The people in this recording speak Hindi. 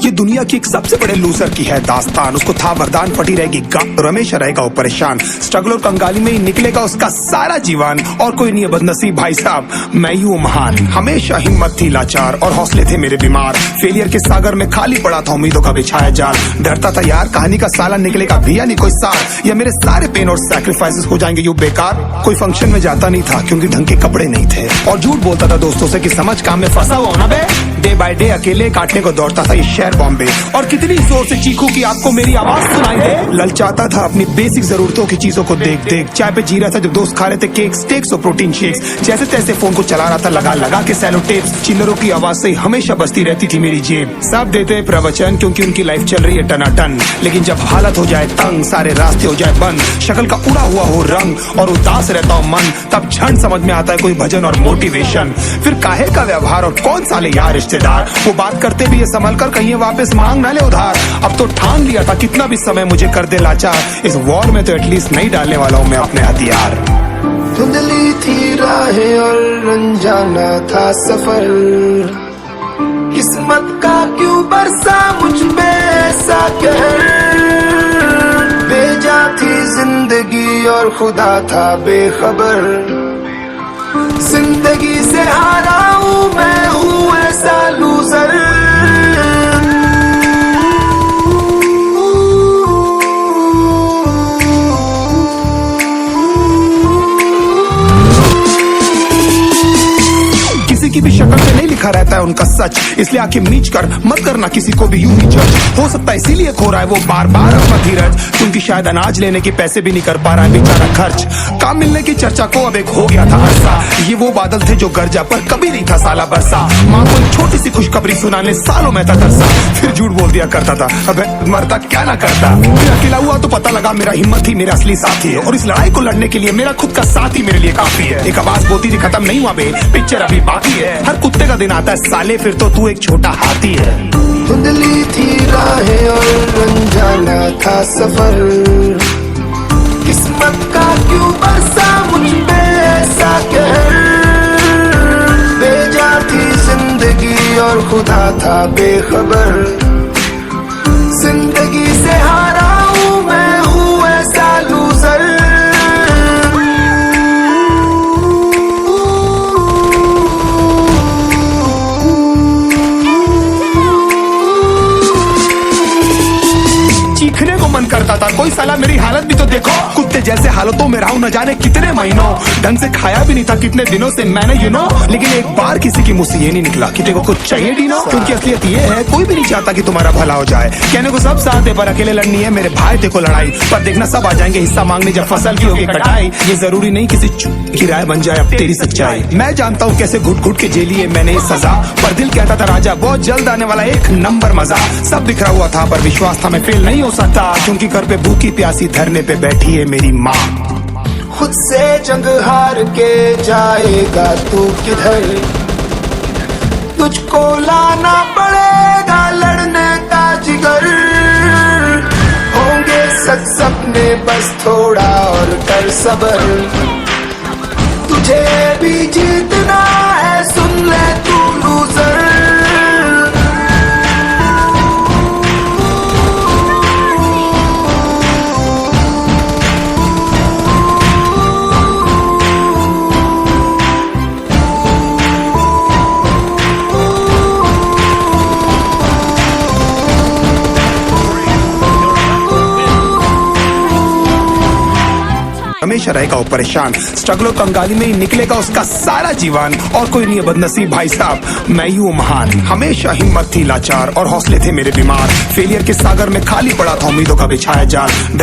ये दुनिया की एक सबसे बड़े लूजर की है दास्तान। उसको था वरदान, फटी रहेगी तो हमेशा रहेगा वो परेशान। स्ट्रगल और कंगाली में ही निकलेगा उसका सारा जीवन। और कोई नहीं है बदनसीब भाई साहब, मैं ही हूँ महान। हमेशा हिम्मत थी लाचार और हौसले थे मेरे बीमार। फेलियर के सागर में खाली पड़ा था उम्मीदों का बिछाया जाल। डरता था यार कहानी का साला निकलेगा भी या नहीं कोई सार, या मेरे सारे पेन और सैक्रिफाइसेस हो जाएंगे यूं बेकार। कोई फंक्शन में जाता नहीं था क्योंकि ढंग के कपड़े नहीं थे, और झूठ बोलता था दोस्तों से कि समझ काम में फंसा हुआ ना बे। डे बाय डे अकेले काटने को दौड़ता था ये शहर बॉम्बे, और कितनी जोर से चीखूं कि आपको मेरी आवाज सुनाई दे। ललचाता था अपनी बेसिक जरूरतों की चीजों को देख देख। चाय पे जी रहा था जब दोस्त खा रहे थे केक, स्टेक्स और प्रोटीन शेक्स। जैसे तैसे फोन को चला रहा था लगा लगा के सैलो टेप्स। चिल्लरों की आवाज से हमेशा बजती रहती थी मेरी जेब। सब देते प्रवचन क्योंकि उनकी लाइफ चल रही है टनाटन, लेकिन जब हालत हो जाए तंग, सारे रास्ते हो जाए बंद, शक्ल का उड़ा हुआ हो रंग और उदास रहता हो मन, तब क्षण समझ में आता है कोई भजन और मोटिवेशन। फिर काहे का व्यवहार और कौन साले यार रिश्तेदार, वो बात करते भी ये संभल कर कहीं वापस मांग ना ले उधार। अब तो ठान लिया था कितना भी समय मुझे कर दे लाचार, इस वॉर में तो एटलीस्ट नहीं डालने वाला हूँ मैं अपने हथियार। धुंधली थी राहें और अनजाना था सफर, किस्मत का क्यों बरसा मुझ पे ऐसा कहर। बेजा थी जिंदगी और खुदा था बेखबर, जिंदगी से हारा हूँ मैं हूँ ऐसा लूजर। किसी की भी शक्ल पे नहीं लिखा रहता है उनका सच, इसलिए आंखें मीच कर मत करना किसी को भी यूं ही जज। हो सकता है इसीलिए खो रहा है वो बार बार अपना धीरज, क्योंकि शायद अनाज लेने के पैसे भी नहीं कर पा रहा है बेचारा खर्च। काम मिलने की चर्चा को अब एक हो गया था अरसा, ये वो बादल थे जो गरजा पर कभी नहीं था साला बरसा। माँ को एक छोटी सी खुशखबरी सुनाने सालों में था तरसा, फिर झूठ बोल दिया करता था अबे मरता क्या ना करता। फिर अकेला हुआ तो पता लगा मेरा हिम्मत ही मेरा असली साथी है, और इस लड़ाई को लड़ने के लिए मेरा खुद का साथ ही मेरे लिए काफी है। एक आवाज बोलती थी खत्म नहीं हुआ बे, पिक्चर अभी बाकी है। हर कुत्ते का दिन आता है साले, फिर तो तू एक छोटा हाथी है। धुंधली थी राहें और अनजाना था सफर, किस्मत का क्यों बरसा मुझ पे ऐसा कहर। बेजा थी जिंदगी और खुदा था बेखबर, जिंदगी से हारा हूँ मैं हूँ ऐसा लूजर। चीखने को मन करता था, कोई साला मेरी हालत भी तो देखो। कुत्ते जैसे हालतों में रहा हूं न जाने कितने महीनों, ढंग से खाया भी नहीं था कितने दिनों से मैंने लेकिन एक बार किसी की मुंह से ये नहीं निकला कि तेरे को कुछ चाहिए डीनो। क्योंकि असलियत ये है कोई भी नहीं चाहता कि तुम्हारा भला हो जाए। कहने को सब साथ है पर अकेले लड़नी है मेरे भाई देखो लड़ाई, पर देखना सब आ जाएंगे हिस्सा मांगने जब फसल की होगी कटाई। ये जरूरी नहीं किसी की राय बन जाए अब तेरी सच्चाई। मैं जानता हूँ कैसे घुट घुट के झेली है मैंने ये सजा, पर दिल कहता था राजा बहुत जल्द आने वाला एक नंबर मजा। सब बिखरा हुआ था पर विश्वास था मैं फेल नहीं हो सकता, क्योंकि घर पे भूखी प्यासी धरने पे बैठी है मेरी माँ। खुद से जंग हार के जाएगा तू किधर, तुझको लाना पड़ेगा लड़ने का जिगर। होंगे सच सपने बस थोड़ा और कर सबर, तुझे भी जीतना है सुन ले तू लूजर। हमेशा रहेगा वो परेशान। स्ट्रगल और कंगाली में ही निकलेगा उसका सारा जीवन, और कोई नहीं है बदनसीब भाई साहब, मैं ही हूँ महान। हमेशा हिम्मत थी लाचार और हौसले थे मेरे बीमार। फेलियर के सागर में खाली पड़ा था उम्मीदों का बिछाया जाल।